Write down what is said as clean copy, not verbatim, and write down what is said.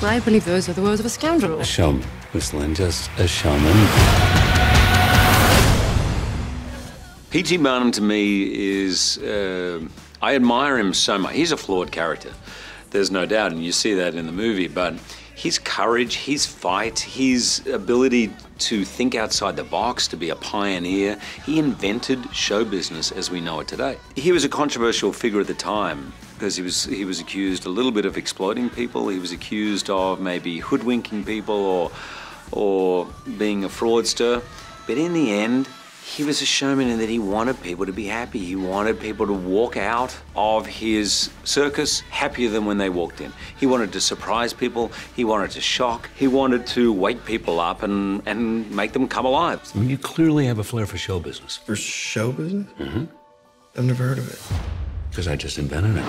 I believe those are the words of a scoundrel. A showman, Miss Lynn, just a showman. P.T. Barnum to me is, I admire him so much. He's a flawed character, there's no doubt, and you see that in the movie, but his courage, his fight, his ability to think outside the box, to be a pioneer, he invented show business as we know it today. He was a controversial figure at the time because he was accused a little bit of exploiting people. He was accused of maybe hoodwinking people or being a fraudster. But in the end, he was a showman in that he wanted people to be happy. He wanted people to walk out of his circus happier than when they walked in. He wanted to surprise people. He wanted to shock. He wanted to wake people up and make them come alive. I mean, you clearly have a flair for show business. For show business? Mm-hmm. I've never heard of it. Because I just invented it.